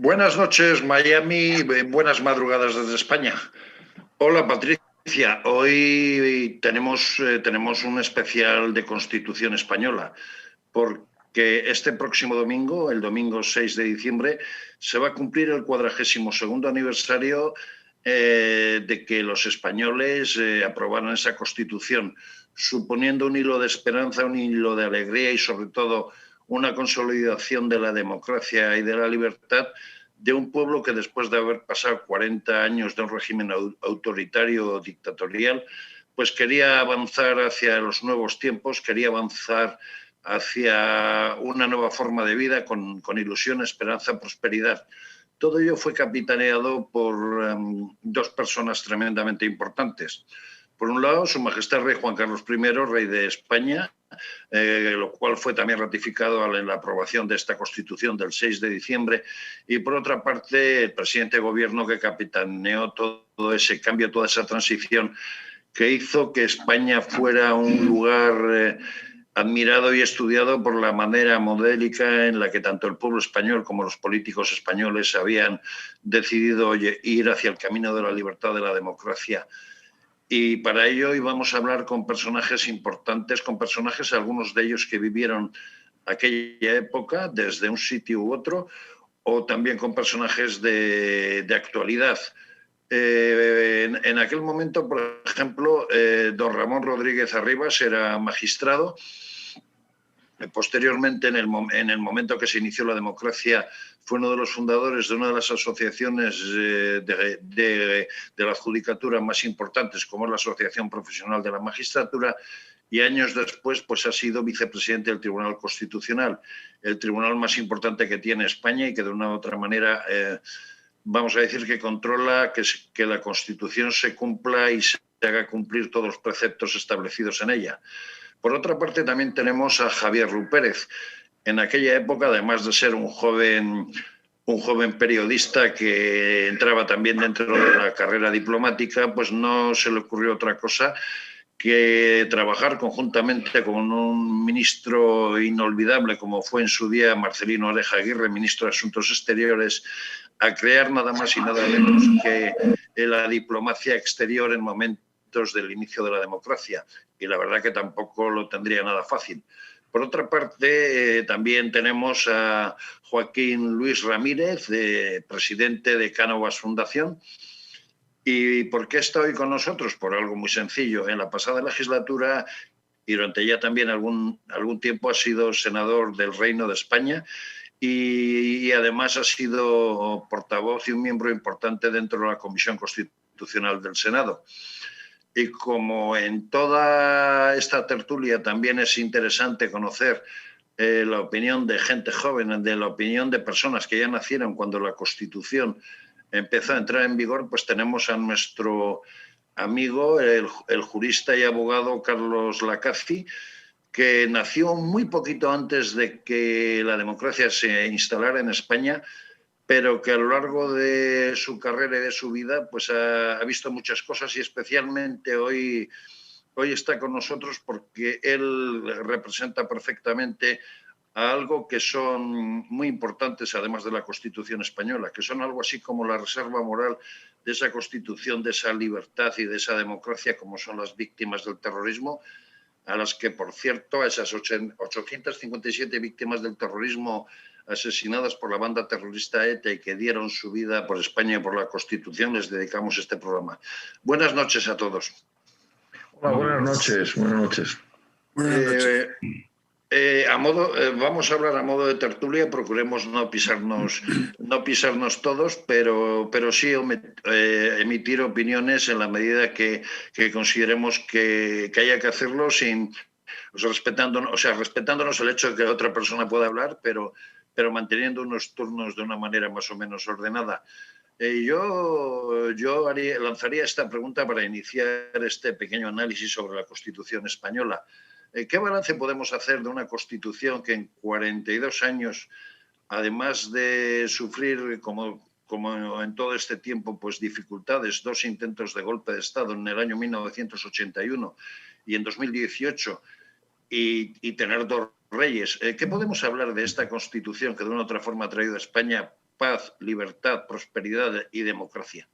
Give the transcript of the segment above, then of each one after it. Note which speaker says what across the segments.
Speaker 1: Buenas noches, Miami. Buenas madrugadas desde España. Hola, Patricia. Hoy tenemos un especial de Constitución Española, porque este próximo domingo, el domingo 6 de diciembre, se va a cumplir el 42º aniversario de que los españoles aprobaran esa Constitución, suponiendo un hilo de esperanza, un hilo de alegría y, sobre todo, una consolidación de la democracia y de la libertad de un pueblo que, después de haber pasado 40 años de un régimen autoritario o dictatorial, pues quería avanzar hacia los nuevos tiempos, quería avanzar hacia una nueva forma de vida con ilusión, esperanza, prosperidad. Todo ello fue capitaneado por dos personas tremendamente importantes. Por un lado, Su Majestad Rey Juan Carlos I, rey de España, lo cual fue también ratificado en la aprobación de esta Constitución del 6 de diciembre, y por otra parte, el presidente de gobierno que capitaneó todo ese cambio, toda esa transición que hizo que España fuera un lugar admirado y estudiado por la manera modélica en la que tanto el pueblo español como los políticos españoles habían decidido ir hacia el camino de la libertad, de la democracia. Y para ello íbamos a hablar con personajes importantes, con personajes, algunos de ellos que vivieron aquella época desde un sitio u otro, o también con personajes de actualidad. En aquel momento, por ejemplo, don Ramón Rodríguez Arribas era magistrado. Posteriormente, en el momento que se inició la democracia, fue uno de los fundadores de una de las asociaciones de la judicatura más importantes, como es la Asociación Profesional de la Magistratura, y años después pues, ha sido vicepresidente del Tribunal Constitucional, el tribunal más importante que tiene España y que de una u otra manera, vamos a decir, que controla que la Constitución se cumpla y se haga cumplir todos los preceptos establecidos en ella. Por otra parte, también tenemos a Javier Rú Pérez. En aquella época, además de ser un joven periodista que entraba también dentro de la carrera diplomática, pues no se le ocurrió otra cosa que trabajar conjuntamente con un ministro inolvidable como fue en su día Marcelino Oreja Aguirre, ministro de Asuntos Exteriores, a crear nada más y nada menos que la diplomacia exterior en momentos del inicio de la democracia. Y la verdad que tampoco lo tendría nada fácil. Por otra parte, también tenemos a Joaquín Luis Ramírez, presidente de Cánovas Fundación. ¿Y por qué está hoy con nosotros? Por algo muy sencillo. En la pasada legislatura y durante ya también algún tiempo ha sido senador del Reino de España y además ha sido portavoz y un miembro importante dentro de la Comisión Constitucional del Senado. Y como en toda esta tertulia también es interesante conocer la opinión de gente joven, de la opinión de personas que ya nacieron cuando la Constitución empezó a entrar en vigor, pues tenemos a nuestro amigo, el jurista y abogado Carlos Lacaci, que nació muy poquito antes de que la democracia se instalara en España, pero que a lo largo de su carrera y de su vida pues ha visto muchas cosas y especialmente hoy está con nosotros porque él representa perfectamente a algo que son muy importantes, además de la Constitución española, que son algo así como la reserva moral de esa Constitución, de esa libertad y de esa democracia, como son las víctimas del terrorismo, a las que, por cierto, a esas 857 víctimas del terrorismo asesinadas por la banda terrorista ETA y que dieron su vida por España y por la Constitución, les dedicamos este programa. Buenas noches a todos.
Speaker 2: Hola, buenas noches. Buenas noches.
Speaker 1: Vamos a hablar a modo de tertulia, procuremos no pisarnos todos, pero sí emitir opiniones en la medida que consideremos que haya que hacerlo respetándonos el hecho de que otra persona pueda hablar, pero manteniendo unos turnos de una manera más o menos ordenada. Yo lanzaría esta pregunta para iniciar este pequeño análisis sobre la Constitución española. ¿Qué balance podemos hacer de una Constitución que en 42 años, además de sufrir, como en todo este tiempo, pues dificultades, 2 intentos de golpe de Estado en el año 1981 y en 2018, y tener 2 reyes? ¿Qué podemos hablar de esta Constitución que de una u otra forma ha traído a España paz, libertad, prosperidad y democracia.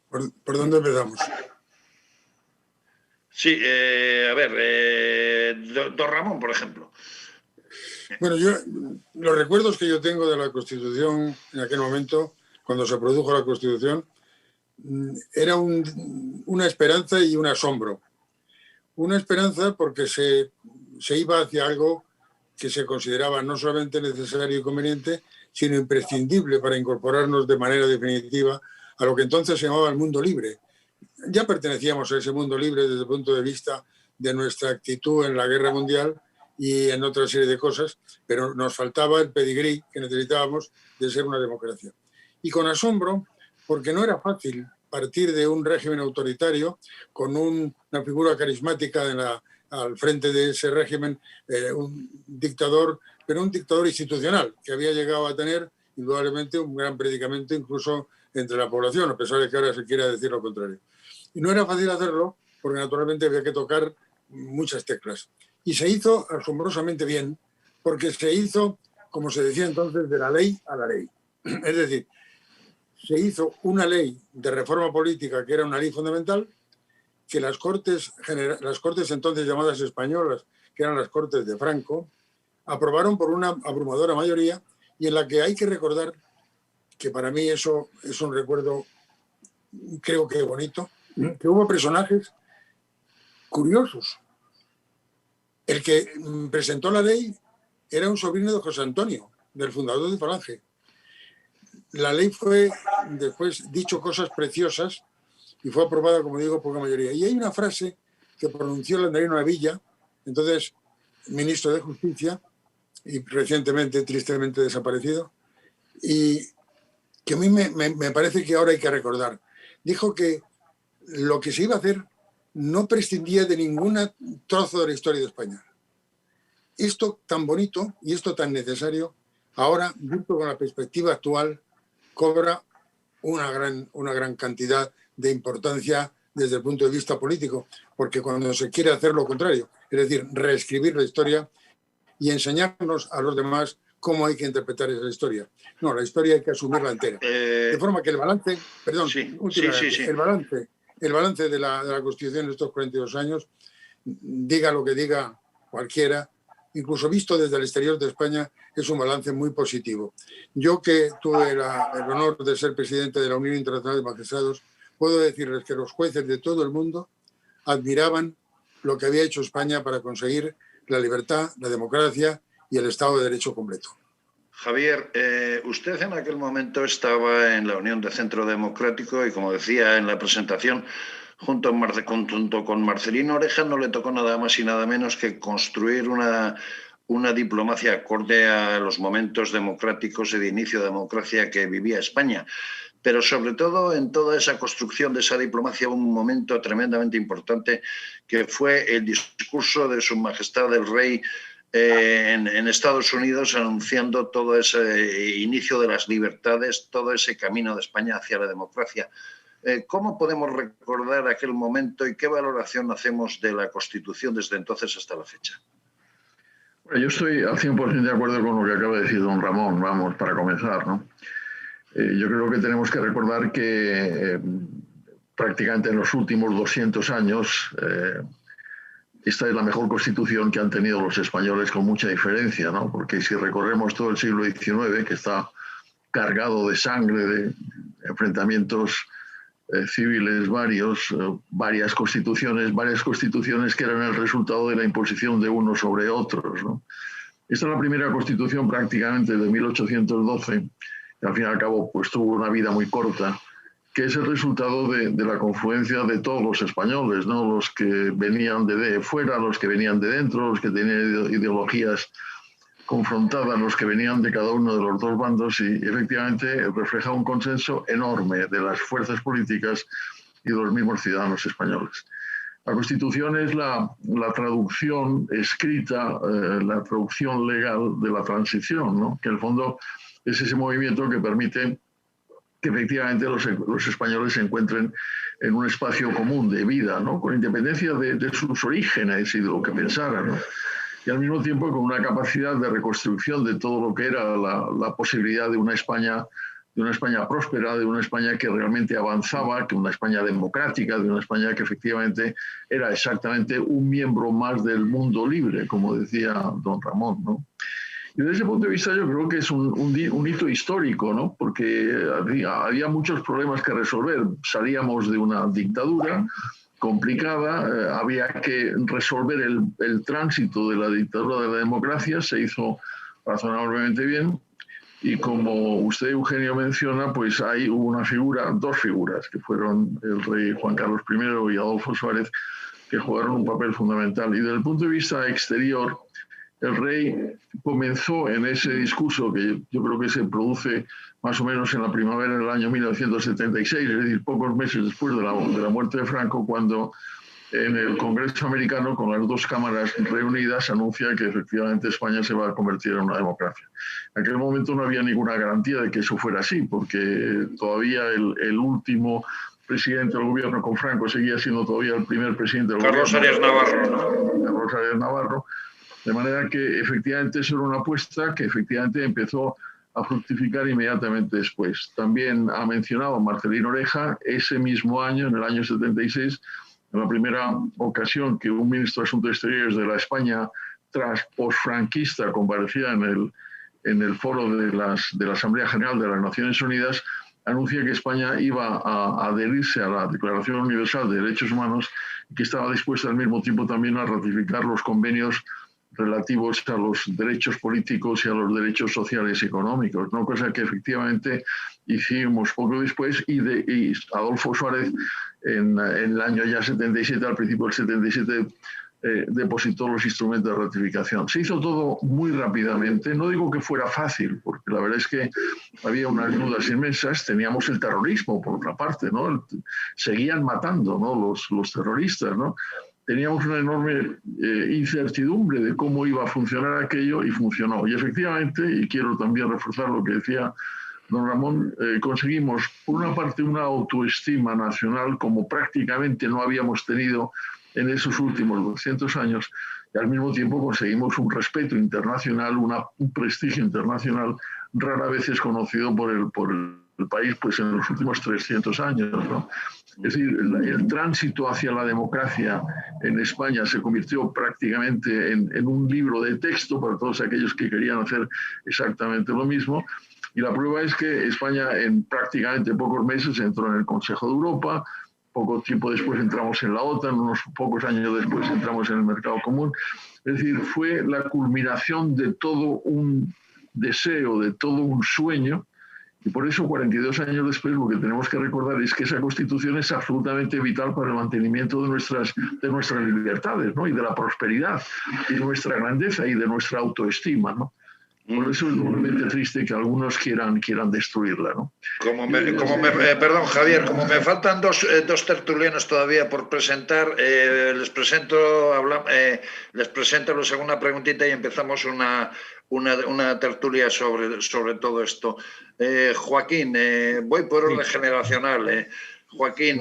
Speaker 3: ¿Por dónde empezamos?
Speaker 1: Sí, a ver, don Ramón, por ejemplo.
Speaker 3: Bueno, los recuerdos que yo tengo de la Constitución en aquel momento, cuando se produjo la Constitución, era una esperanza y un asombro. Una esperanza porque se iba hacia algo que se consideraba no solamente necesario y conveniente, sino imprescindible para incorporarnos de manera definitiva a lo que entonces se llamaba el mundo libre. Ya pertenecíamos a ese mundo libre desde el punto de vista de nuestra actitud en la guerra mundial y en otra serie de cosas, pero nos faltaba el pedigrí que necesitábamos de ser una democracia. Y con asombro, porque no era fácil partir de un régimen autoritario con una figura carismática al frente de ese régimen, un dictador, pero un dictador institucional, que había llegado a tener indudablemente un gran predicamento incluso entre la población, a pesar de que ahora se quiera decir lo contrario. Y no era fácil hacerlo porque naturalmente había que tocar muchas teclas. Y se hizo asombrosamente bien, porque se hizo, como se decía entonces, de la ley a la ley. Es decir, se hizo una ley de reforma política que era una ley fundamental, que las cortes entonces llamadas españolas, que eran las Cortes de Franco, aprobaron por una abrumadora mayoría, y en la que hay que recordar, que para mí eso es un recuerdo, creo que bonito, que hubo personajes curiosos. El que presentó la ley era un sobrino de José Antonio, del fundador de Falange. La ley fue después dicho cosas preciosas y fue aprobada, como digo, por la mayoría. Y hay una frase que pronunció Landrino Villa, entonces ministro de Justicia, y recientemente tristemente desaparecido, y que a mí me parece que ahora hay que recordar. Dijo que lo que se iba a hacer no prescindía de ningún trozo de la historia de España. Esto tan bonito y esto tan necesario, ahora, junto con la perspectiva actual, cobra una gran cantidad de importancia desde el punto de vista político, porque cuando se quiere hacer lo contrario, es decir, reescribir la historia y enseñarnos a los demás cómo hay que interpretar esa historia. No, la historia hay que asumirla entera. De forma que el balance, perdón,
Speaker 1: sí.
Speaker 3: El balance de la Constitución de estos 42 años, diga lo que diga cualquiera, incluso visto desde el exterior de España, es un balance muy positivo. Yo, que tuve el honor de ser presidente de la Unión Internacional de Magistrados, puedo decirles que los jueces de todo el mundo admiraban lo que había hecho España para conseguir la libertad, la democracia y el Estado de Derecho completo.
Speaker 1: Javier, usted en aquel momento estaba en la Unión de Centro Democrático y, como decía en la presentación, junto con Marcelino Oreja no le tocó nada más y nada menos que construir una diplomacia acorde a los momentos democráticos y de inicio de democracia que vivía España. Pero sobre todo en toda esa construcción de esa diplomacia un momento tremendamente importante que fue el discurso de Su Majestad el Rey en Estados Unidos, anunciando todo ese inicio de las libertades, todo ese camino de España hacia la democracia. ¿Cómo podemos recordar aquel momento y qué valoración hacemos de la Constitución desde entonces hasta la fecha?
Speaker 2: Bueno, yo estoy al 100% de acuerdo con lo que acaba de decir don Ramón, vamos, para comenzar, ¿no? Yo creo que tenemos que recordar que prácticamente en los últimos 200 años esta es la mejor constitución que han tenido los españoles, con mucha diferencia, ¿no? Porque si recorremos todo el siglo XIX, que está cargado de sangre, de enfrentamientos civiles varias constituciones que eran el resultado de la imposición de unos sobre otros, ¿no? Esta es la primera constitución prácticamente de 1812, que al fin y al cabo pues tuvo una vida muy corta, que es el resultado de la confluencia de todos los españoles, ¿no? Los que venían de fuera, los que venían de dentro, los que tenían ideologías confrontadas, los que venían de cada uno de los dos bandos, y efectivamente refleja un consenso enorme de las fuerzas políticas y de los mismos ciudadanos españoles. La Constitución es la traducción escrita, la traducción legal de la transición, ¿no? Que en el fondo es ese movimiento que permite que efectivamente los españoles se encuentren en un espacio común de vida, ¿no? Con independencia de sus orígenes y de lo que pensaran, ¿no? y al mismo tiempo con una capacidad de reconstrucción de todo lo que era la posibilidad de una España próspera, de una España que realmente avanzaba, que una España democrática, de una España que efectivamente era exactamente un miembro más del mundo libre, como decía don Ramón, ¿no? Y desde ese punto de vista yo creo que es un hito histórico, ¿no? Porque había muchos problemas que resolver. Salíamos de una dictadura complicada, había que resolver el tránsito de la dictadura de la democracia, se hizo razonablemente bien. Y como usted, Eugenio, menciona, pues hubo dos figuras, que fueron el rey Juan Carlos I y Adolfo Suárez, que jugaron un papel fundamental. Y desde el punto de vista exterior, el rey comenzó en ese discurso que yo creo que se produce más o menos en la primavera del año 1976, es decir, pocos meses después de la muerte de Franco, cuando en el Congreso americano, con las dos cámaras reunidas, anuncia que efectivamente España se va a convertir en una democracia. En aquel momento no había ninguna garantía de que eso fuera así, porque todavía el último presidente del gobierno con Franco seguía siendo todavía el primer presidente del
Speaker 1: Carlos
Speaker 2: gobierno.
Speaker 1: Arias Navarro, ¿no?
Speaker 2: Carlos Arias Navarro. De manera que efectivamente eso era una apuesta que efectivamente empezó a fructificar inmediatamente después. También ha mencionado Marcelino Oreja, ese mismo año, en el año 76, en la primera ocasión que un ministro de Asuntos Exteriores de la España posfranquista comparecía en el foro de la Asamblea General de las Naciones Unidas, anuncia que España iba a adherirse a la Declaración Universal de Derechos Humanos y que estaba dispuesta al mismo tiempo también a ratificar los convenios relativos a los derechos políticos y a los derechos sociales y económicos, ¿no? Cosa que efectivamente hicimos poco después y Adolfo Suárez en el año ya 77, al principio del 77, depositó los instrumentos de ratificación. Se hizo todo muy rápidamente, no digo que fuera fácil, porque la verdad es que había unas dudas inmensas, teníamos el terrorismo por otra parte, ¿no? Seguían matando, ¿no? los terroristas, ¿no? Teníamos una enorme incertidumbre de cómo iba a funcionar aquello y funcionó. Y efectivamente, y quiero también reforzar lo que decía don Ramón, conseguimos, por una parte, una autoestima nacional como prácticamente no habíamos tenido en esos últimos 200 años, y al mismo tiempo conseguimos un respeto internacional, un prestigio internacional rara vez es conocido por el país pues en los últimos 300 años, ¿no? Es decir, el tránsito hacia la democracia en España se convirtió prácticamente en un libro de texto para todos aquellos que querían hacer exactamente lo mismo. Y la prueba es que España en prácticamente pocos meses entró en el Consejo de Europa, poco tiempo después entramos en la OTAN, unos pocos años después entramos en el mercado común. Es decir, fue la culminación de todo un deseo, de todo un sueño. Y por eso, 42 años después, lo que tenemos que recordar es que esa Constitución es absolutamente vital para el mantenimiento de nuestras libertades, ¿no? Y de la prosperidad, y de nuestra grandeza y de nuestra autoestima, ¿no? Por eso es realmente triste que algunos quieran destruirla, ¿no?
Speaker 1: Perdón, Javier, como me faltan dos tertulianos todavía por presentar, les presento la segunda preguntita y empezamos una tertulia sobre todo esto. Joaquín, voy por orden generacional. Joaquín,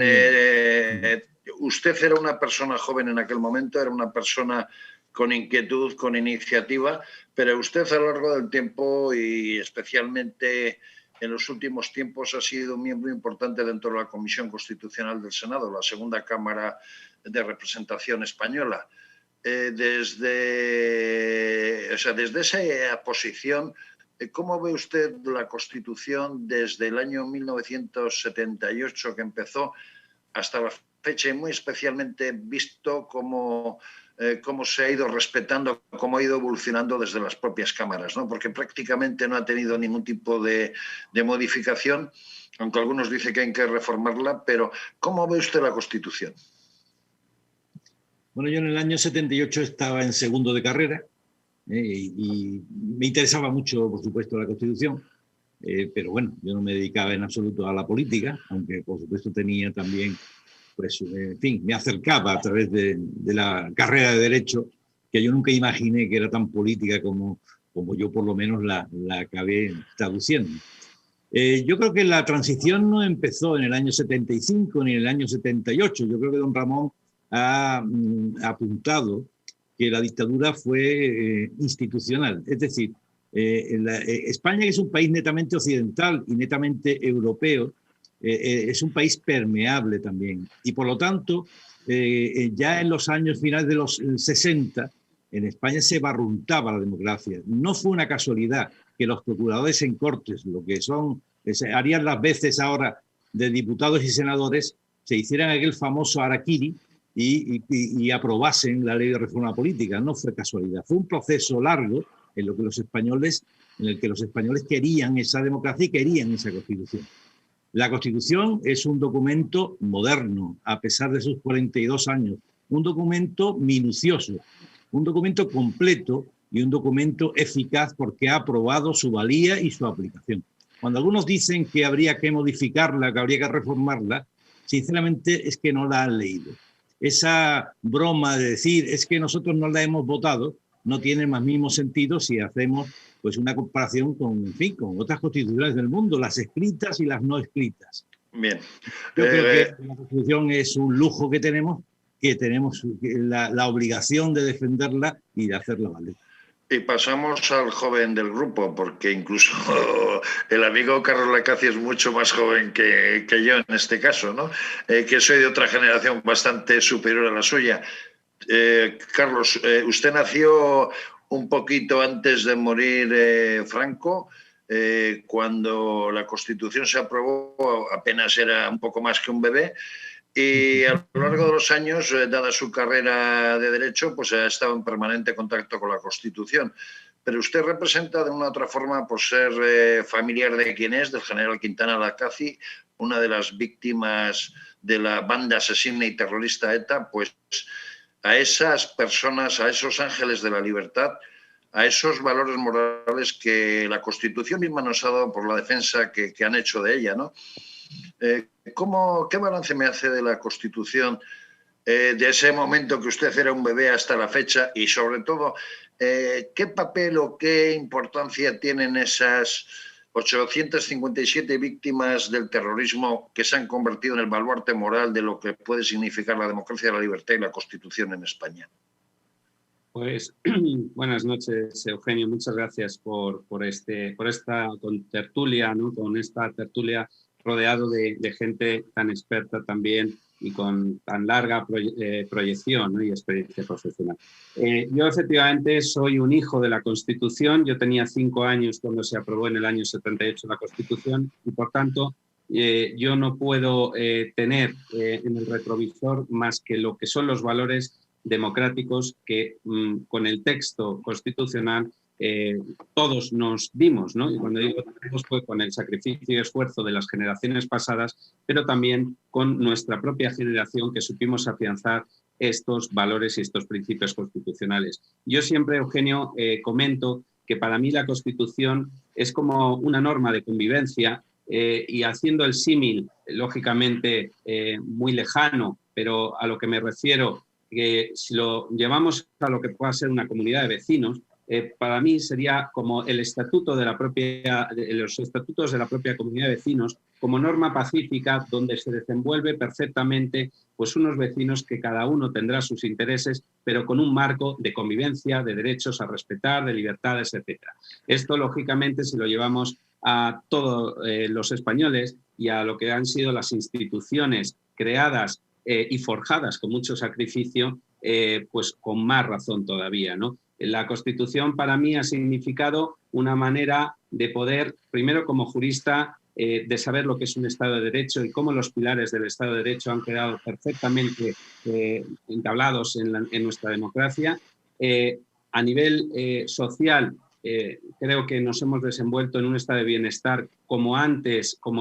Speaker 1: usted era una persona joven en aquel momento, era una persona con inquietud, con iniciativa, pero usted a lo largo del tiempo y especialmente en los últimos tiempos ha sido un miembro importante dentro de la Comisión Constitucional del Senado, la segunda Cámara de Representación española. Desde esa posición, ¿cómo ve usted la Constitución desde el año 1978 que empezó hasta la fecha y muy especialmente visto cómo se ha ido respetando, cómo ha ido evolucionando desde las propias cámaras, ¿no? Porque prácticamente no ha tenido ningún tipo de modificación, aunque algunos dicen que hay que reformarla, pero ¿cómo ve usted la Constitución?
Speaker 4: Bueno, yo en el año 78 estaba en segundo de carrera y me interesaba mucho, por supuesto, la Constitución, pero bueno, yo no me dedicaba en absoluto a la política, aunque por supuesto tenía también... pues, en fin, me acercaba a través de la carrera de Derecho, que yo nunca imaginé que era tan política como yo por lo menos la acabé traduciendo. Yo creo que la transición no empezó en el año 75 ni en el año 78. Yo creo que don Ramón ha apuntado que la dictadura fue institucional. Es decir, España, que es un país netamente occidental y netamente europeo, es un país permeable también. Y por lo tanto, ya en los años finales de los 60, en España se barruntaba la democracia. No fue una casualidad que los procuradores en Cortes, lo que harían las veces ahora de diputados y senadores, se hicieran aquel famoso harakiri y aprobasen la ley de reforma política. No fue casualidad, fue un proceso largo en el que los españoles querían esa democracia y querían esa Constitución. La Constitución es un documento moderno, a pesar de sus 42 años, un documento minucioso, un documento completo y un documento eficaz porque ha probado su valía y su aplicación. Cuando algunos dicen que habría que modificarla, que habría que reformarla, sinceramente es que no la han leído. Esa broma de decir es que nosotros no la hemos votado no tiene más mismo sentido si hacemos pues una comparación con otras constituciones del mundo, las escritas y las no escritas.
Speaker 1: Bien.
Speaker 4: Yo creo que la Constitución es un lujo que tenemos la obligación de defenderla y de hacerla valer.
Speaker 1: Y pasamos al joven del grupo, porque incluso el amigo Carlos Lacaci es mucho más joven que yo en este caso, ¿no? Que soy de otra generación bastante superior a la suya. Carlos, usted nació un poquito antes de morir Franco, cuando la Constitución se aprobó apenas era un poco más que un bebé. Y a lo largo de los años, dada su carrera de Derecho, pues ha estado en permanente contacto con la Constitución. Pero usted representa de una u otra forma, por ser familiar de quien es, del general Quintana Lacaci, una de las víctimas de la banda asesina y terrorista ETA, pues a esas personas, a esos ángeles de la libertad, a esos valores morales que la Constitución misma nos ha dado por la defensa que han hecho de ella, ¿no? ¿Qué balance me hace de la Constitución, de ese momento que usted era un bebé hasta la fecha y, sobre todo, qué papel o qué importancia tienen esas 857 víctimas del terrorismo que se han convertido en el baluarte moral de lo que puede significar la democracia, la libertad y la Constitución en España?
Speaker 5: Pues buenas noches, Eugenio. Muchas gracias por esta tertulia, ¿no? Con esta tertulia rodeado de gente tan experta también y con tan larga proyección, ¿no? Y experiencia profesional. Yo efectivamente soy un hijo de la Constitución. Yo tenía 5 años cuando se aprobó en el año 78 la Constitución y, por tanto, yo no puedo tener en el retrovisor más que lo que son los valores democráticos que con el texto constitucional todos nos dimos, ¿no? Y cuando digo todos fue con el sacrificio y esfuerzo de las generaciones pasadas, pero también con nuestra propia generación que supimos afianzar estos valores y estos principios constitucionales. Yo siempre, Eugenio, comento que para mí la Constitución es como una norma de convivencia y haciendo el símil, lógicamente muy lejano, pero a lo que me refiero, que si lo llevamos a lo que pueda ser una comunidad de vecinos, para mí sería como el estatuto de los estatutos de la propia comunidad de vecinos como norma pacífica donde se desenvuelve perfectamente pues unos vecinos que cada uno tendrá sus intereses, pero con un marco de convivencia, de derechos a respetar, de libertades, etc. Esto, lógicamente, si lo llevamos a todos los españoles y a lo que han sido las instituciones creadas y forjadas con mucho sacrificio, pues con más razón todavía, ¿no? La Constitución para mí ha significado una manera de poder, primero como jurista, de saber lo que es un Estado de Derecho y cómo los pilares del Estado de Derecho han quedado perfectamente entablados en nuestra democracia. A nivel social, creo que nos hemos desenvuelto en un estado de bienestar como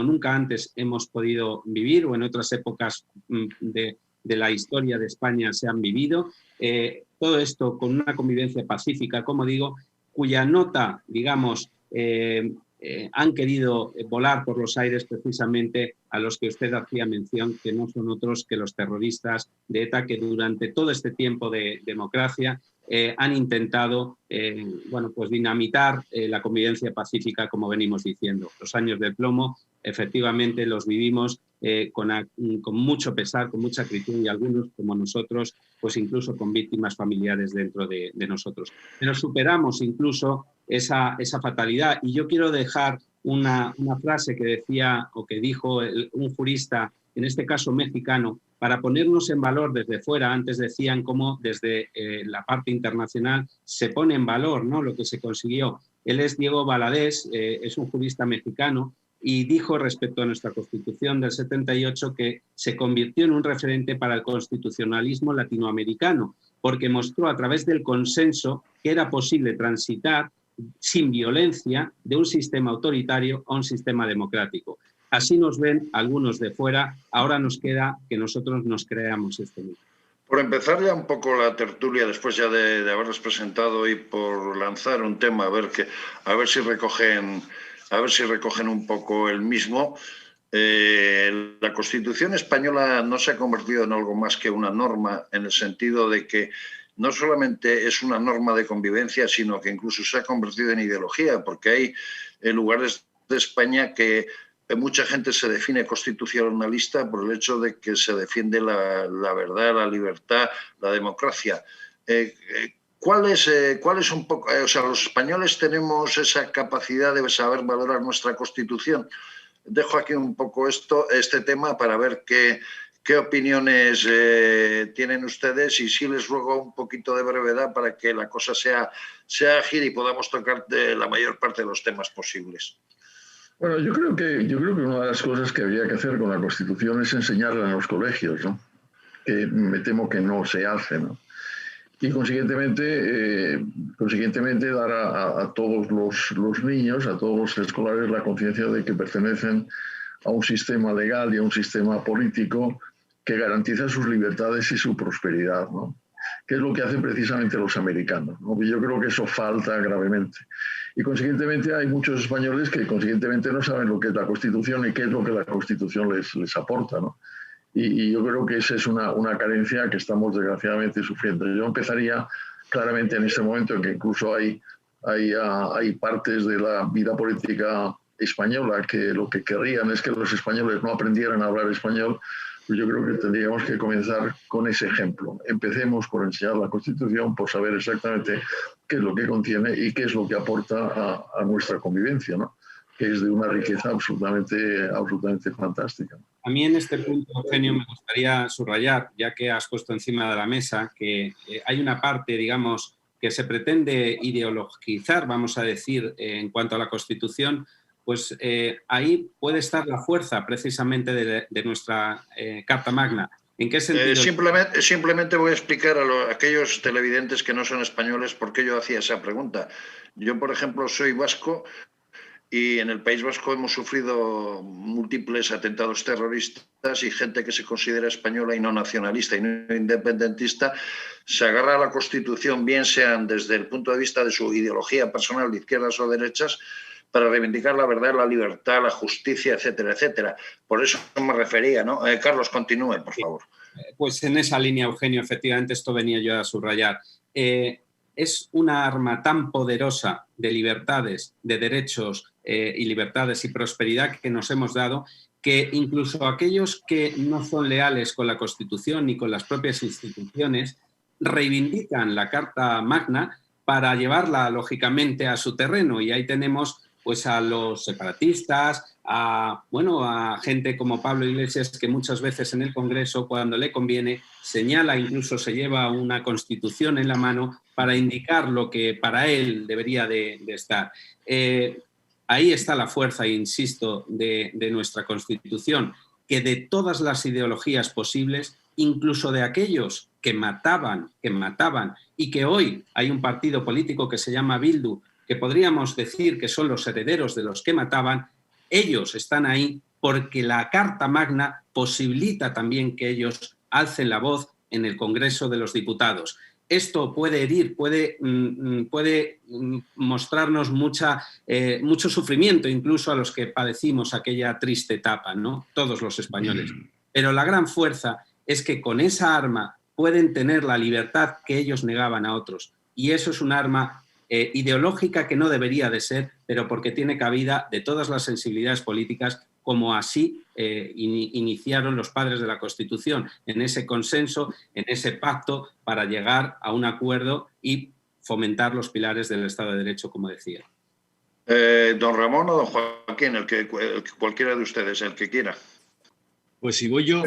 Speaker 5: nunca antes hemos podido vivir o en otras épocas de la historia de España se han vivido. Todo esto con una convivencia pacífica, como digo, cuya nota, digamos, han querido volar por los aires precisamente a los que usted hacía mención, que no son otros que los terroristas de ETA, que durante todo este tiempo de democracia han intentado pues dinamitar la convivencia pacífica, como venimos diciendo. Los años del plomo efectivamente los vivimos con mucho pesar, con mucha acritud, y algunos, como nosotros, pues incluso con víctimas familiares dentro de nosotros. Pero superamos incluso esa fatalidad. Y yo quiero dejar una frase que decía o que dijo un jurista, en este caso mexicano, para ponernos en valor desde fuera. Antes decían cómo desde la parte internacional se pone en valor, ¿no?, lo que se consiguió. Él es Diego Valadez, es un jurista mexicano, y dijo respecto a nuestra Constitución del 78 que se convirtió en un referente para el constitucionalismo latinoamericano, porque mostró a través del consenso que era posible transitar sin violencia de un sistema autoritario a un sistema democrático. Así nos ven algunos de fuera, ahora nos queda que nosotros nos creamos este mismo.
Speaker 1: Por empezar ya un poco la tertulia, después ya de haberles presentado, y por lanzar un tema, a ver si recogen un poco el mismo. La Constitución española no se ha convertido en algo más que una norma, en el sentido de que no solamente es una norma de convivencia, sino que incluso se ha convertido en ideología, porque hay lugares de España que mucha gente se define constitucionalista por el hecho de que se defiende la verdad, la libertad, la democracia. ¿Cuáles un poco, los españoles tenemos esa capacidad de saber valorar nuestra Constitución? Dejo aquí un poco este tema para ver qué opiniones tienen ustedes, y sí les ruego un poquito de brevedad para que la cosa sea ágil y podamos tocar la mayor parte de los temas posibles.
Speaker 2: Bueno, yo creo que una de las cosas que habría que hacer con la Constitución es enseñarla en los colegios, ¿no?, que me temo que no se hace, ¿no? Y consiguientemente dar a todos los niños, a todos los escolares, la conciencia de que pertenecen a un sistema legal y a un sistema político que garantiza sus libertades y su prosperidad, ¿no?, que es lo que hacen precisamente los americanos, ¿no? Y yo creo que eso falta gravemente. Y consiguientemente hay muchos españoles que consiguientemente no saben lo que es la Constitución y qué es lo que la Constitución les aporta, ¿no? Y yo creo que esa es una carencia que estamos desgraciadamente sufriendo. Yo empezaría claramente en este momento en que incluso hay partes de la vida política española que lo que querrían es que los españoles no aprendieran a hablar español. Pues yo creo que tendríamos que comenzar con ese ejemplo. Empecemos por enseñar la Constitución, por saber exactamente qué es lo que contiene y qué es lo que aporta a nuestra convivencia, ¿no?, que es de una riqueza absolutamente fantástica.
Speaker 5: A mí en este punto, Eugenio, me gustaría subrayar, ya que has puesto encima de la mesa, que hay una parte, digamos, que se pretende ideologizar, vamos a decir, en cuanto a la Constitución, pues ahí puede estar la fuerza precisamente de nuestra Carta Magna. ¿En qué sentido?
Speaker 1: Simplemente voy a explicar a aquellos televidentes que no son españoles por qué yo hacía esa pregunta. Yo, por ejemplo, soy vasco, y en el País Vasco hemos sufrido múltiples atentados terroristas, y gente que se considera española y no nacionalista y no independentista se agarra a la Constitución, bien sean desde el punto de vista de su ideología personal de izquierdas o derechas, para reivindicar la verdad, la libertad, la justicia, etcétera, etcétera. Por eso me refería, ¿no? Carlos, continúe, por favor.
Speaker 5: Pues en esa línea, Eugenio, efectivamente esto venía yo a subrayar. Es una arma tan poderosa de libertades, de derechos y libertades y prosperidad que nos hemos dado, que incluso aquellos que no son leales con la Constitución ni con las propias instituciones reivindican la Carta Magna para llevarla, lógicamente, a su terreno. Y ahí tenemos pues a los separatistas, a gente como Pablo Iglesias, que muchas veces en el Congreso, cuando le conviene, señala, incluso se lleva una Constitución en la mano para indicar lo que para él debería de estar. Ahí está la fuerza, insisto, de nuestra Constitución, que de todas las ideologías posibles, incluso de aquellos que mataban, y que hoy hay un partido político que se llama Bildu, que podríamos decir que son los herederos de los que mataban, ellos están ahí porque la Carta Magna posibilita también que ellos alcen la voz en el Congreso de los Diputados. Esto puede herir, puede mostrarnos mucho sufrimiento, incluso a los que padecimos aquella triste etapa, ¿no?, todos los españoles. Pero la gran fuerza es que con esa arma pueden tener la libertad que ellos negaban a otros. Y eso es un arma ideológica que no debería de ser, pero porque tiene cabida de todas las sensibilidades políticas como así iniciaron los padres de la Constitución, en ese consenso, en ese pacto para llegar a un acuerdo y fomentar los pilares del Estado de Derecho, como decía.
Speaker 1: Don Ramón o don Joaquín, cualquiera de ustedes, el que quiera.
Speaker 4: Pues si voy yo,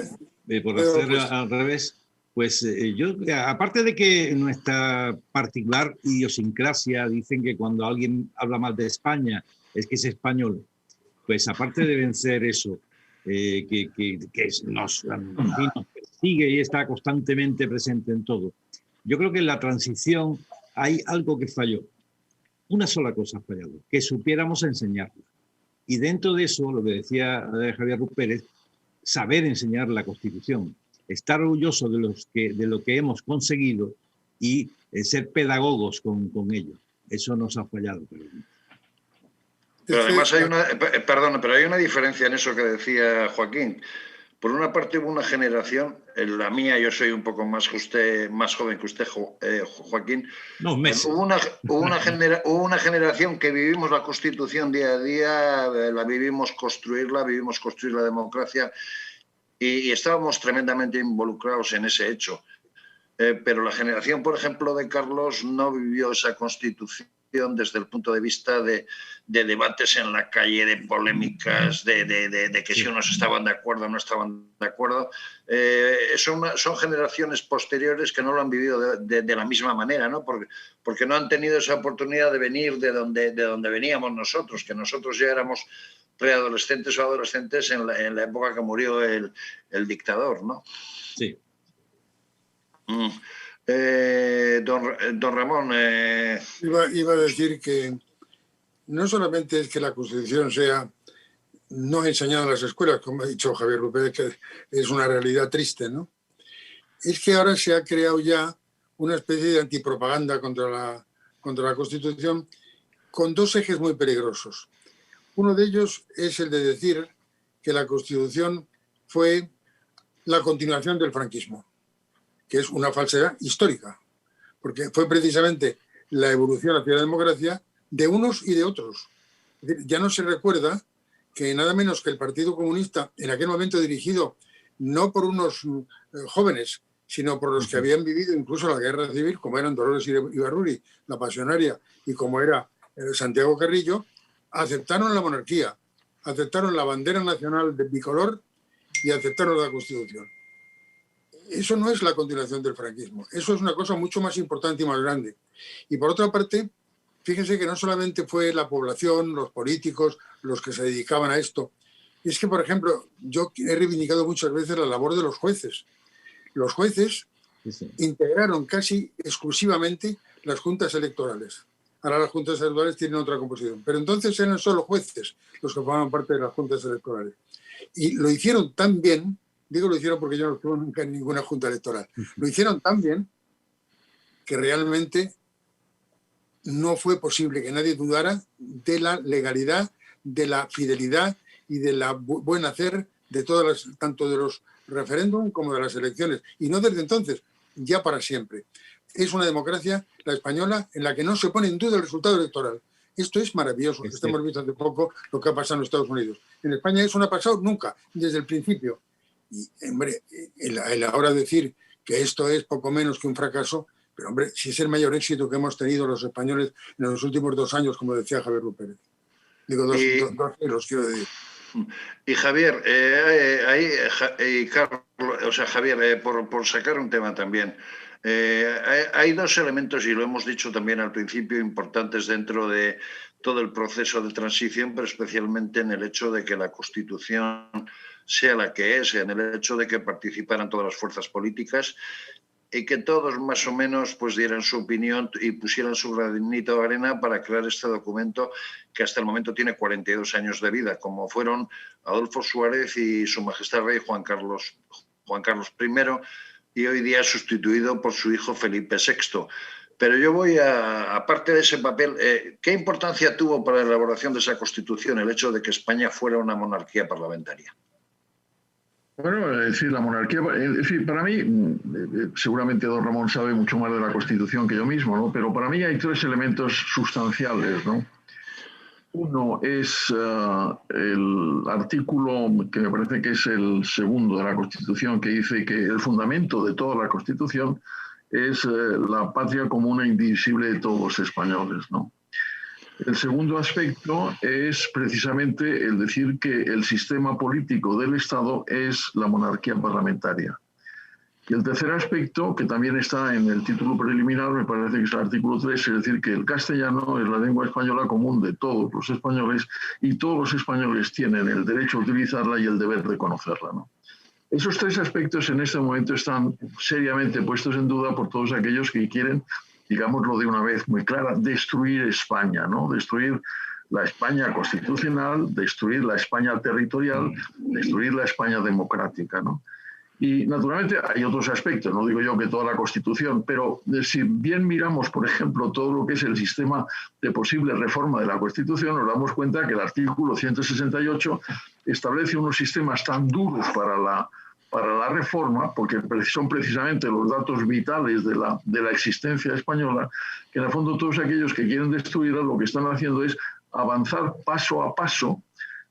Speaker 4: por hacer al revés, pues yo, aparte de que nuestra particular idiosincrasia dicen que cuando alguien habla mal de España es que es español, pues aparte de vencer eso, que nos persigue y está constantemente presente en todo, yo creo que en la transición hay algo que falló. Una sola cosa ha fallado, que supiéramos enseñarla. Y dentro de eso, lo que decía Javier Ruz Pérez, saber enseñar la Constitución, estar orgulloso de lo que hemos conseguido y ser pedagogos con ello. Eso nos ha fallado.
Speaker 1: Pero además hay una diferencia en eso que decía Joaquín. Por una parte hubo una generación, en la mía, yo soy un poco más joven que usted, Joaquín.
Speaker 4: No, meses.
Speaker 1: Hubo una generación que vivimos la Constitución día a día, la vivimos construir la democracia y estábamos tremendamente involucrados en ese hecho. Pero la generación, por ejemplo, de Carlos no vivió esa Constitución desde el punto de vista de debates en la calle, de polémicas, de que si unos estaban de acuerdo o no estaban de acuerdo. Son generaciones posteriores que no lo han vivido de la misma manera, ¿no? Porque no han tenido esa oportunidad de venir de donde veníamos nosotros, que nosotros ya éramos preadolescentes o adolescentes en la época que murió el dictador, ¿no?
Speaker 4: Sí.
Speaker 1: Don Ramón.
Speaker 3: Iba a decir que no solamente es que la Constitución sea no enseñada en las escuelas, como ha dicho Javier López, que es una realidad triste, ¿no? Es que ahora se ha creado ya una especie de antipropaganda contra la Constitución con dos ejes muy peligrosos. Uno de ellos es el de decir que la Constitución fue la continuación del franquismo, que es una falsedad histórica, porque fue precisamente la evolución hacia la democracia de unos y de otros. Es decir, ya no se recuerda que nada menos que el Partido Comunista, en aquel momento dirigido no por unos jóvenes, sino por los que habían vivido incluso la guerra civil, como eran Dolores Ibarruri, la Pasionaria, y como era Santiago Carrillo, aceptaron la monarquía, aceptaron la bandera nacional de bicolor y aceptaron la Constitución. Eso no es la continuación del franquismo, eso es una cosa mucho más importante y más grande. Y por otra parte, fíjense que no solamente fue la población, los políticos, los que se dedicaban a esto. Es que, por ejemplo, yo he reivindicado muchas veces la labor de los jueces. Los jueces integraron casi exclusivamente las juntas electorales. Ahora las juntas electorales tienen otra composición, pero entonces eran solo jueces los que formaban parte de las juntas electorales. Y lo hicieron tan bien, digo lo hicieron porque yo no estuve nunca en ninguna junta electoral, lo hicieron tan bien que realmente no fue posible que nadie dudara de la legalidad, de la fidelidad y de la buen hacer de todas las, tanto de los referéndum como de las elecciones. Y no desde entonces, ya para siempre. Es una democracia, la española, en la que no se pone en duda el resultado electoral. Esto es maravilloso. Esto hemos visto hace poco lo que ha pasado en Estados Unidos. En España eso no ha pasado nunca, desde el principio. Y, hombre, el ahora decir que esto es poco menos que un fracaso, pero, hombre, si es el mayor éxito que hemos tenido los españoles en los últimos 2 años, como decía Javier Pérez. Digo, dos los quiero decir.
Speaker 1: Y Javier, Carlos, o sea, Javier, por sacar un tema también, hay 2 elementos, y lo hemos dicho también al principio, importantes dentro de todo el proceso de transición, pero especialmente en el hecho de que la Constitución sea la que es, en el hecho de que participaran todas las fuerzas políticas y que todos más o menos pues dieran su opinión y pusieran su granito de arena para crear este documento que hasta el momento tiene 42 años de vida, como fueron Adolfo Suárez y Su Majestad Rey Juan Carlos I, y hoy día sustituido por su hijo Felipe VI. Pero yo voy aparte de ese papel, ¿qué importancia tuvo para la elaboración de esa Constitución el hecho de que España fuera una monarquía parlamentaria?
Speaker 2: Bueno, es decir, la monarquía, es decir, para mí, seguramente don Ramón sabe mucho más de la Constitución que yo mismo, ¿no? Pero para mí hay 3 elementos sustanciales, ¿no? Uno es el artículo que me parece que es el segundo de la Constitución, que dice que el fundamento de toda la Constitución es la patria común e indivisible de todos los españoles, ¿no? El segundo aspecto es precisamente el decir que el sistema político del Estado es la monarquía parlamentaria. Y el tercer aspecto, que también está en el título preliminar, me parece que es el artículo 3, es decir, que el castellano es la lengua española común de todos los españoles y todos los españoles tienen el derecho a utilizarla y el deber de conocerla, ¿no? Esos tres aspectos en este momento están seriamente puestos en duda por todos aquellos que quieren, digámoslo de una vez muy clara, destruir España, ¿no? Destruir la España constitucional, destruir la España territorial, destruir la España democrática, ¿no? Y naturalmente hay otros aspectos, no digo yo que toda la Constitución, pero si bien miramos, por ejemplo, todo lo que es el sistema de posible reforma de la Constitución, nos damos cuenta que el artículo 168 establece unos sistemas tan duros para la reforma, porque son precisamente los datos vitales de la existencia española, que en el fondo todos aquellos que quieren destruirla lo que están haciendo es avanzar paso a paso,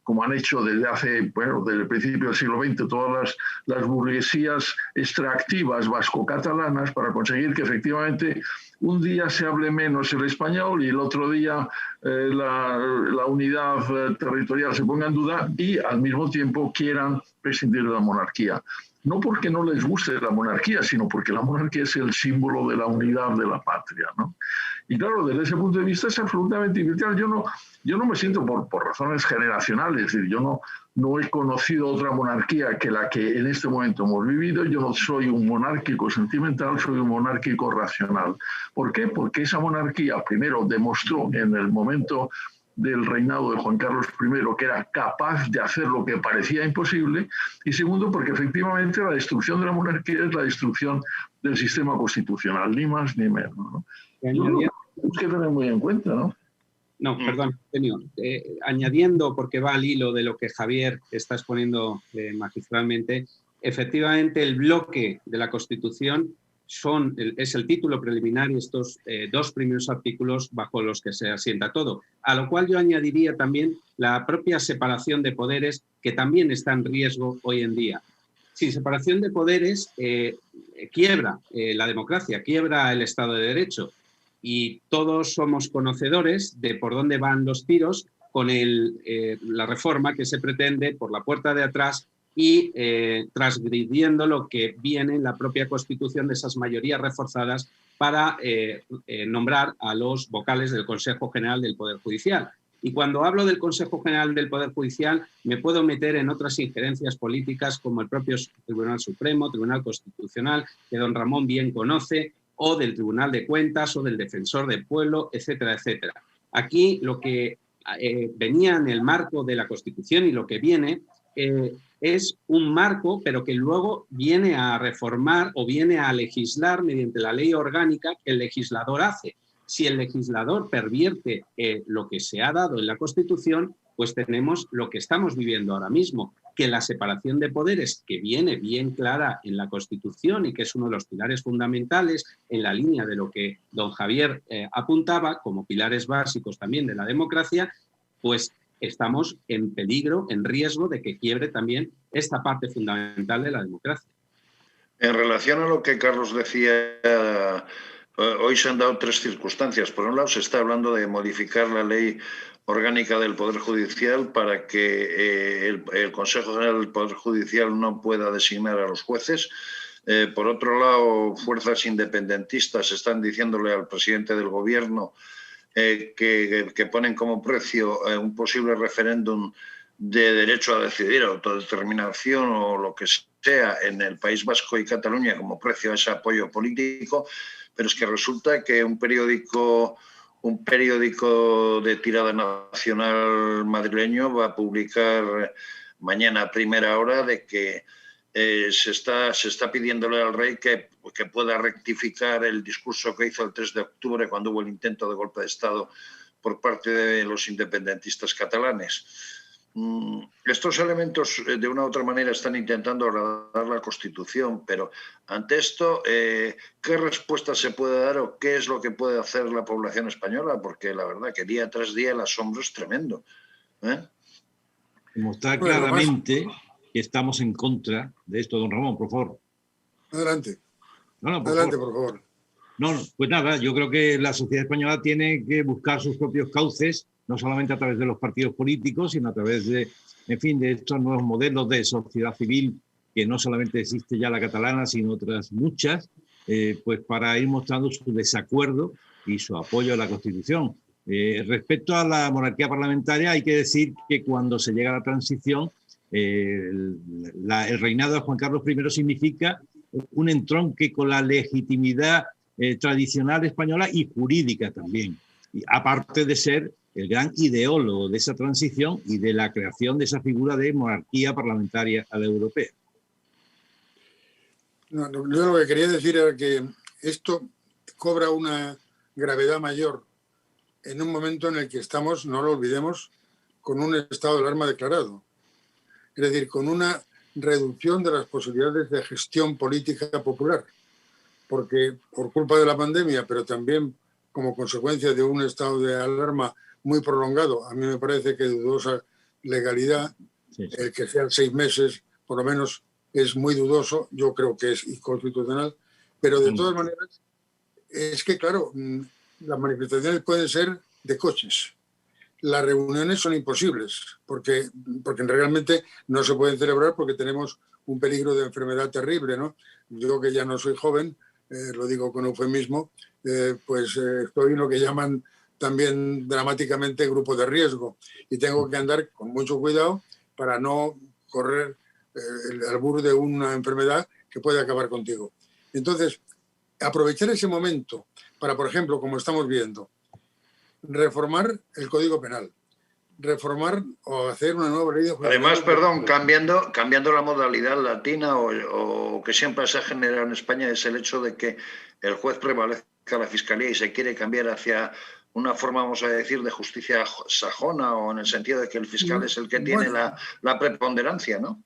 Speaker 2: como han hecho desde desde el principio del siglo XX, todas las burguesías extractivas vasco-catalanas, para conseguir que efectivamente un día se hable menos el español y el otro día la unidad territorial se ponga en duda y al mismo tiempo quieran prescindir de la monarquía. No porque no les guste la monarquía, sino porque la monarquía es el símbolo de la unidad de la patria, ¿no? Y claro, desde ese punto de vista es absolutamente vital. Yo no me siento por razones generacionales, es decir, yo no he conocido otra monarquía que la que en este momento hemos vivido. Yo no soy un monárquico sentimental, soy un monárquico racional. ¿Por qué? Porque esa monarquía primero demostró en el momento del reinado de Juan Carlos I que era capaz de hacer lo que parecía imposible, y segundo porque efectivamente la destrucción de la monarquía es la destrucción del sistema constitucional, ni más ni menos, ¿no? Tenemos que tener muy en cuenta, ¿no?
Speaker 5: No, perdón, señor. Añadiendo, porque va al hilo de lo que Javier está exponiendo magistralmente, efectivamente el bloque de la Constitución es el título preliminar y estos dos primeros artículos bajo los que se asienta todo. A lo cual yo añadiría también la propia separación de poderes, que también está en riesgo hoy en día. Sin separación de poderes quiebra la democracia, quiebra el Estado de Derecho. Y todos somos conocedores de por dónde van los tiros con la reforma que se pretende por la puerta de atrás y transgrediendo lo que viene en la propia Constitución de esas mayorías reforzadas para nombrar a los vocales del Consejo General del Poder Judicial. Y cuando hablo del Consejo General del Poder Judicial me puedo meter en otras injerencias políticas como el propio Tribunal Supremo, Tribunal Constitucional, que don Ramón bien conoce, o del Tribunal de Cuentas o del Defensor del Pueblo, etcétera, etcétera. Aquí lo que venía en el marco de la Constitución y lo que viene es un marco, pero que luego viene a reformar o viene a legislar mediante la ley orgánica que el legislador hace. Si el legislador pervierte lo que se ha dado en la Constitución, pues tenemos lo que estamos viviendo ahora mismo, que la separación de poderes, que viene bien clara en la Constitución y que es uno de los pilares fundamentales en la línea de lo que don Javier apuntaba como pilares básicos también de la democracia, pues estamos en peligro, en riesgo de que quiebre también esta parte fundamental de la democracia.
Speaker 1: En relación a lo que Carlos decía, hoy se han dado tres circunstancias. Por un lado, se está hablando de modificar la ley orgánica del Poder Judicial para que el Consejo General del Poder Judicial no pueda designar a los jueces. Por otro lado, fuerzas independentistas están diciéndole al presidente del Gobierno que ponen como precio un posible referéndum de derecho a decidir, autodeterminación o lo que sea en el País Vasco y Cataluña como precio a ese apoyo político, pero es que resulta que un periódico de tirada nacional madrileño va a publicar mañana a primera hora de que se está pidiéndole al rey que pueda rectificar el discurso que hizo el 3 de octubre cuando hubo el intento de golpe de Estado por parte de los independentistas catalanes. estos elementos de una u otra manera están intentando agradar la Constitución, pero ante esto, ¿qué respuesta se puede dar o qué es lo que puede hacer la población española? Porque la verdad que día tras día el asombro es tremendo.
Speaker 4: Mostrar claramente que estamos en contra de esto, don Ramón, por favor.
Speaker 3: Adelante.
Speaker 4: No,
Speaker 3: Adelante, por favor.
Speaker 4: No, pues nada, yo creo que la sociedad española tiene que buscar sus propios cauces, no solamente a través de los partidos políticos, sino a través de, en fin, de estos nuevos modelos de sociedad civil, que no solamente existe ya la catalana, sino otras muchas, pues para ir mostrando su desacuerdo y su apoyo a la Constitución. Respecto a la monarquía parlamentaria, hay que decir que cuando se llega a la transición, el reinado de Juan Carlos I significa un entronque con la legitimidad tradicional española y jurídica también, y aparte de ser el gran ideólogo de esa transición y de la creación de esa figura de monarquía parlamentaria a la europea.
Speaker 3: No, yo lo que quería decir era que esto cobra una gravedad mayor en un momento en el que estamos, no lo olvidemos, con un estado de alarma declarado. Es decir, con una reducción de las posibilidades de gestión política popular. Porque por culpa de la pandemia, pero también como consecuencia de un estado de alarma muy prolongado, a mí me parece que de dudosa legalidad, el que sean 6 meses, por lo menos es muy dudoso, yo creo que es inconstitucional, pero de todas maneras, es que claro, las manifestaciones pueden ser de coches, las reuniones son imposibles, porque realmente no se pueden celebrar porque tenemos un peligro de enfermedad terrible, ¿no? Yo que ya no soy joven, lo digo con eufemismo, pues estoy en lo que llaman también dramáticamente grupo de riesgo y tengo que andar con mucho cuidado para no correr el albur de una enfermedad que puede acabar contigo. Entonces, aprovechar ese momento para, por ejemplo, como estamos viendo, reformar el Código Penal, reformar o hacer una nueva ley de justicia.
Speaker 1: Además, perdón, cambiando la modalidad latina o que siempre se ha generado en España es el hecho de que el juez prevalezca a la fiscalía y se quiere cambiar hacia una forma, vamos a decir, de justicia sajona, o en el sentido de que el fiscal es el que tiene la preponderancia, ¿no?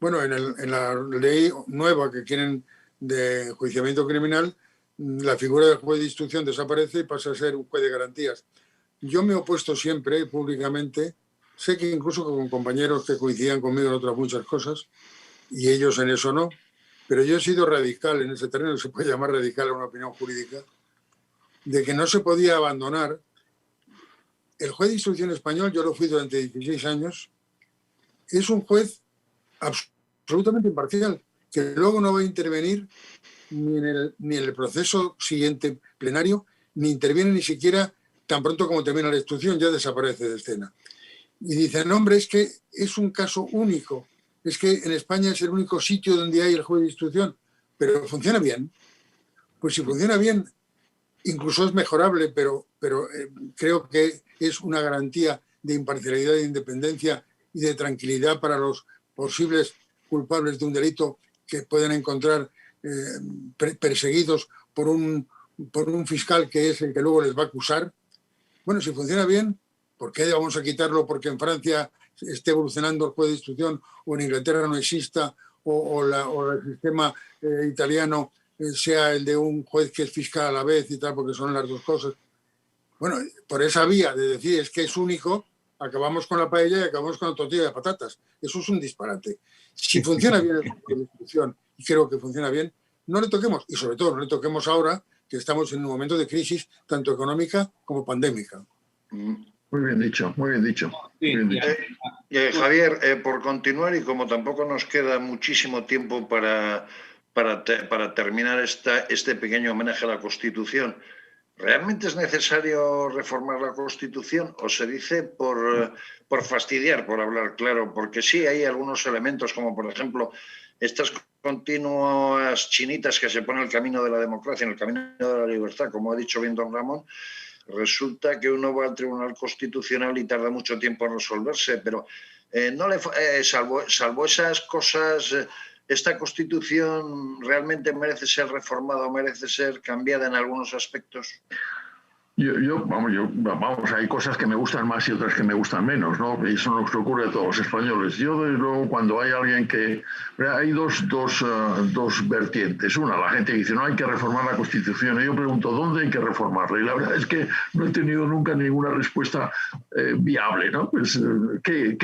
Speaker 3: Bueno, en la ley nueva que quieren de enjuiciamiento criminal, la figura del juez de instrucción desaparece y pasa a ser un juez de garantías. Yo me he opuesto siempre públicamente, sé que incluso con compañeros que coincidían conmigo en otras muchas cosas, y ellos en eso no, pero yo he sido radical en ese terreno, se puede llamar radical a una opinión jurídica, de que no se podía abandonar. El juez de instrucción español, yo lo fui durante 16 años, es un juez absolutamente imparcial, que luego no va a intervenir ni en el proceso siguiente plenario, ni interviene ni siquiera tan pronto como termina la instrucción, ya desaparece de escena. Y dicen, hombre, es que es un caso único, es que en España es el único sitio donde hay el juez de instrucción, pero funciona bien. Pues si funciona bien, incluso es mejorable, pero creo que es una garantía de imparcialidad, de independencia y de tranquilidad para los posibles culpables de un delito que pueden encontrar perseguidos por un fiscal que es el que luego les va a acusar. Bueno, si funciona bien, ¿por qué vamos a quitarlo porque en Francia esté evolucionando el juez de instrucción o en Inglaterra no exista o el sistema italiano sea el de un juez que es fiscal a la vez y tal, porque son las dos cosas? Bueno, por esa vía de decir es que es único, acabamos con la paella y acabamos con la tortilla de patatas. Eso es un disparate. Si funciona bien el juez de instrucción, y creo que funciona bien, no le toquemos, y sobre todo no le toquemos ahora que estamos en un momento de crisis tanto económica como pandémica.
Speaker 2: Muy bien dicho, muy bien dicho.
Speaker 5: Sí,
Speaker 2: muy bien dicho.
Speaker 1: Javier, por continuar, y como tampoco nos queda muchísimo tiempo para terminar este pequeño homenaje a la Constitución, ¿realmente es necesario reformar la Constitución o se dice por fastidiar, por hablar claro? Porque sí hay algunos elementos, como por ejemplo estas continuas chinitas que se ponen en el camino de la democracia, en el camino de la libertad, como ha dicho bien don Ramón. Resulta que uno va al Tribunal Constitucional y tarda mucho tiempo en resolverse, pero salvo esas cosas, ¿esta Constitución realmente merece ser reformada o merece ser cambiada en algunos aspectos?
Speaker 2: Vamos, hay cosas que me gustan más y otras que me gustan menos, ¿no? Y eso nos ocurre a todos los españoles. Yo, desde luego, cuando hay alguien que... Hay dos vertientes. Una, la gente que dice, no hay que reformar la Constitución. Y yo pregunto, ¿dónde hay que reformarla? Y la verdad es que no he tenido nunca ninguna respuesta viable, ¿no? Pues, ¿qué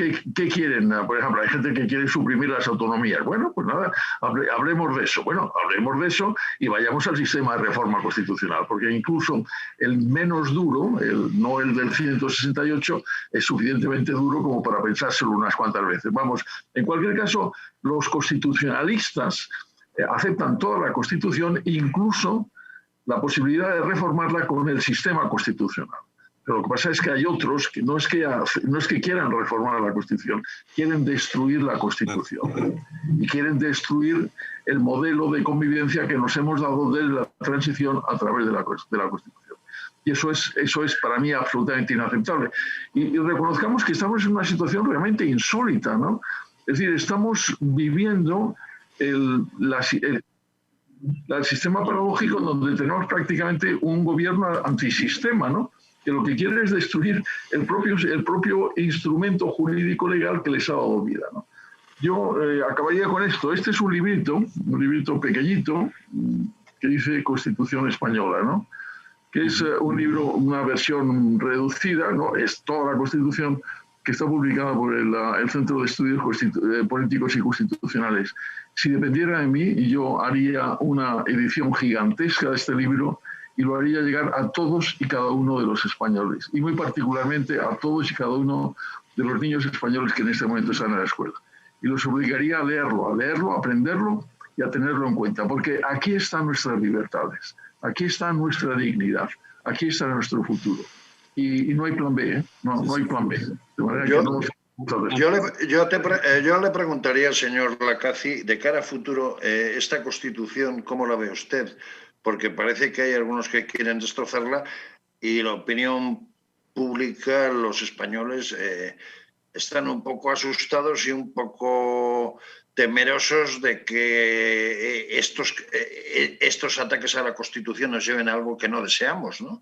Speaker 2: quieren? Por ejemplo, hay gente que quiere suprimir las autonomías. Bueno, pues nada, hablemos de eso. Bueno, hablemos de eso y vayamos al sistema de reforma constitucional, porque incluso el menos duro, no el del 168, es suficientemente duro como para pensárselo unas cuantas veces. Vamos, en cualquier caso, los constitucionalistas aceptan toda la Constitución, incluso la posibilidad de reformarla con el sistema constitucional. Pero lo que pasa es que hay otros que no es que quieran reformar la Constitución, quieren destruir la Constitución y quieren destruir el modelo de convivencia que nos hemos dado desde la transición a través de la Constitución. Y eso es para mí absolutamente inaceptable. Y reconozcamos que estamos en una situación realmente insólita, ¿no? Es decir, estamos viviendo el sistema paradójico donde tenemos prácticamente un gobierno antisistema, ¿no? Que lo que quiere es destruir el propio instrumento jurídico legal que les ha dado vida, ¿no? Yo acabaría con esto. Este es un librito pequeñito que dice Constitución Española, ¿no? Que es un libro, una versión reducida, ¿no? Es toda la Constitución, que está publicada por el Centro de Estudios Políticos y Constitucionales. Si dependiera de mí, yo haría una edición gigantesca de este libro y lo haría llegar a todos y cada uno de los españoles, y muy particularmente a todos y cada uno de los niños españoles que en este momento están en la escuela. Y los obligaría a leerlo, a aprenderlo y a tenerlo en cuenta, porque aquí están nuestras libertades, aquí está nuestra dignidad, aquí está nuestro futuro. Y no hay plan B, ¿eh? No hay plan B. De manera que no...
Speaker 1: Yo le preguntaría al señor Lacaci, de cara a futuro, esta Constitución, ¿cómo la ve usted? Porque parece que hay algunos que quieren destrozarla y la opinión pública, los españoles, están un poco asustados y un poco temerosos de que estos ataques a la Constitución nos lleven a algo que no deseamos, ¿no?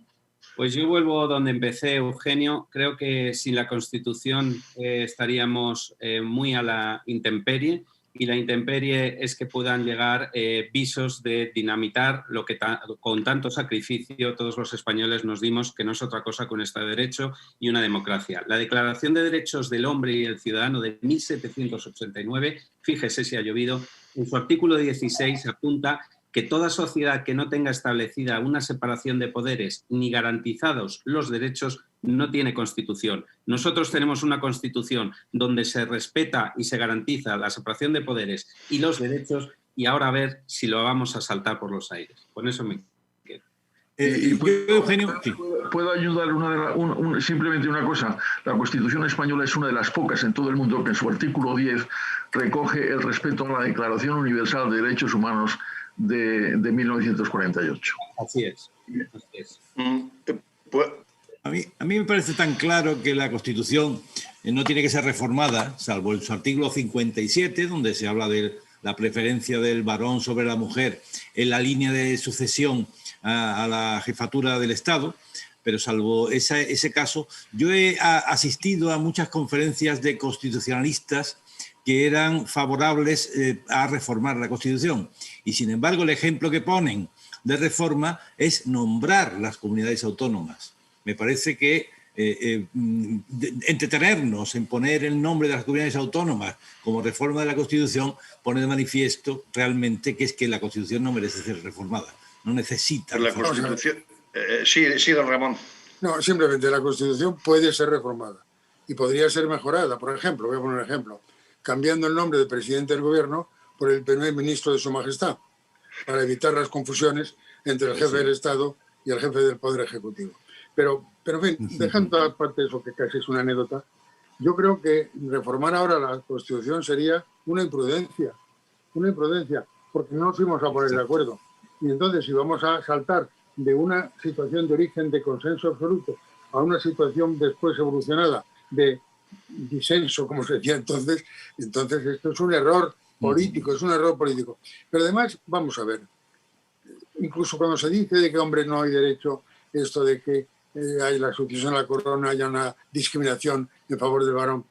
Speaker 5: Pues yo vuelvo donde empecé, Eugenio. Creo que sin la Constitución estaríamos muy a la intemperie, y la intemperie es que puedan llegar visos de dinamitar lo que con tanto sacrificio todos los españoles nos dimos, que no es otra cosa que un Estado de Derecho y una democracia. La Declaración de Derechos del Hombre y el Ciudadano de 1789, fíjese si ha llovido, en su artículo 16 apunta que toda sociedad que no tenga establecida una separación de poderes ni garantizados los derechos no tiene Constitución. Nosotros tenemos una Constitución donde se respeta y se garantiza la separación de poderes y los derechos, y ahora a ver si lo vamos a saltar por los aires. Con eso me quedo.
Speaker 4: Eugenio, sí.
Speaker 2: ¿Puedo ayudar simplemente una cosa? La Constitución española es una de las pocas en todo el mundo que en su artículo 10 recoge el respeto a la Declaración Universal de Derechos Humanos de 1948.
Speaker 5: Así es.
Speaker 4: A mí me parece tan claro que la Constitución no tiene que ser reformada, salvo en su artículo 57, donde se habla de la preferencia del varón sobre la mujer en la línea de sucesión a la jefatura del Estado. Pero salvo ese caso, yo he asistido a muchas conferencias de constitucionalistas que eran favorables a reformar la Constitución. Y, sin embargo, el ejemplo que ponen de reforma es nombrar las comunidades autónomas. Me parece que entretenernos en poner el nombre de las comunidades autónomas como reforma de la Constitución pone de manifiesto realmente que es que la Constitución no merece ser reformada. No necesita.
Speaker 1: La Constitución... sí, don Ramón.
Speaker 3: No, simplemente la Constitución puede ser reformada y podría ser mejorada. Por ejemplo, voy a poner un ejemplo, cambiando el nombre del presidente del gobierno por el primer ministro de Su Majestad, para evitar las confusiones entre el jefe del Estado y el jefe del Poder Ejecutivo. Pero en fin, dejando aparte eso, que casi es una anécdota, yo creo que reformar ahora la Constitución sería una imprudencia, porque no nos íbamos a poner de acuerdo. Y entonces, si vamos a saltar de una situación de origen de consenso absoluto a una situación después evolucionada de disenso, como se decía entonces esto es un error político, Pero además, vamos a ver, incluso cuando se dice de que, hombre, no hay derecho, esto de que hay la sucesión a la corona, haya una discriminación en favor del varón.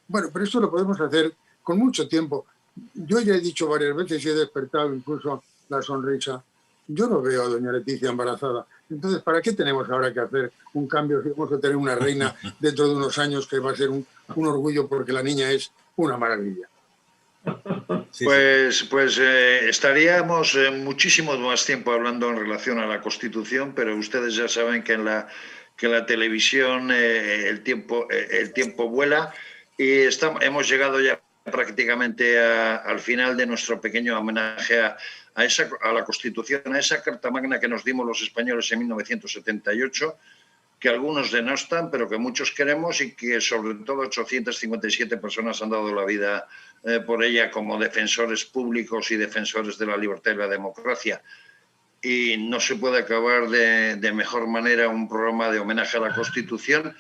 Speaker 3: Bueno, pero esto lo podemos hacer con mucho tiempo. Yo ya he dicho varias veces y he despertado incluso la sonrisa. Yo no veo a doña Leticia embarazada. Entonces, ¿para qué tenemos ahora que hacer un cambio si vamos a tener una reina dentro de unos años que va a ser un orgullo porque la niña es una maravilla?
Speaker 1: Estaríamos muchísimo más tiempo hablando en relación a la Constitución, pero ustedes ya saben que en la televisión el tiempo vuela y hemos llegado ya prácticamente al final de nuestro pequeño homenaje a la Constitución, a esa Carta Magna que nos dimos los españoles en 1978, que algunos denostan, pero que muchos queremos y que sobre todo 857 personas han dado la vida por ella como defensores públicos y defensores de la libertad y la democracia. Y no se puede acabar de mejor manera un programa de homenaje a la Constitución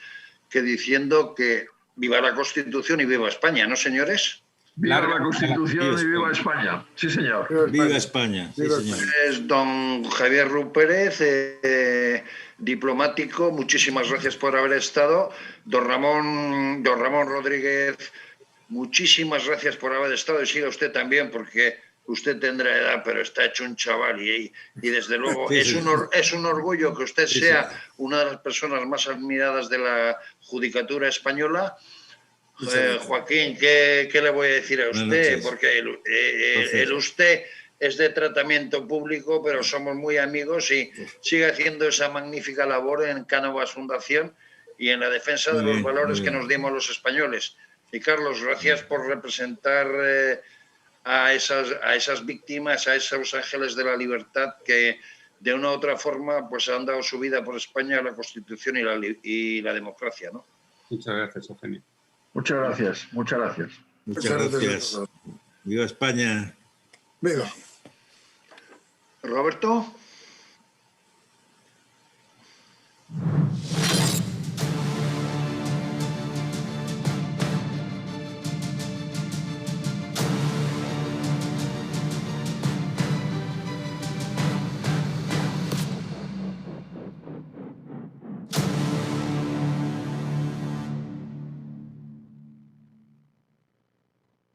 Speaker 1: que diciendo que viva la Constitución y viva España, ¿no, señores?
Speaker 2: Viva la Constitución y viva España. Sí, señor.
Speaker 4: Viva España. Sí, señor.
Speaker 1: Es don Javier Rupérez, diplomático, muchísimas gracias por haber estado. Don Ramón Rodríguez, muchísimas gracias por haber estado y siga usted también porque usted tendrá edad, pero está hecho un chaval y desde luego es un orgullo que usted sea una de las personas más admiradas de la judicatura española. Joaquín, ¿qué le voy a decir a usted? Porque el usted es de tratamiento público, pero somos muy amigos y sigue haciendo esa magnífica labor en Cánovas Fundación y en la defensa de los valores que nos dimos los españoles. Y Carlos, gracias por representar a esas víctimas, a esos ángeles de la libertad que de una u otra forma pues han dado su vida por España, la Constitución y la democracia, ¿no?
Speaker 5: Muchas gracias, Eugenio.
Speaker 2: Muchas gracias, muchas gracias.
Speaker 4: Muchas gracias. Viva España.
Speaker 3: Viva.
Speaker 1: Roberto.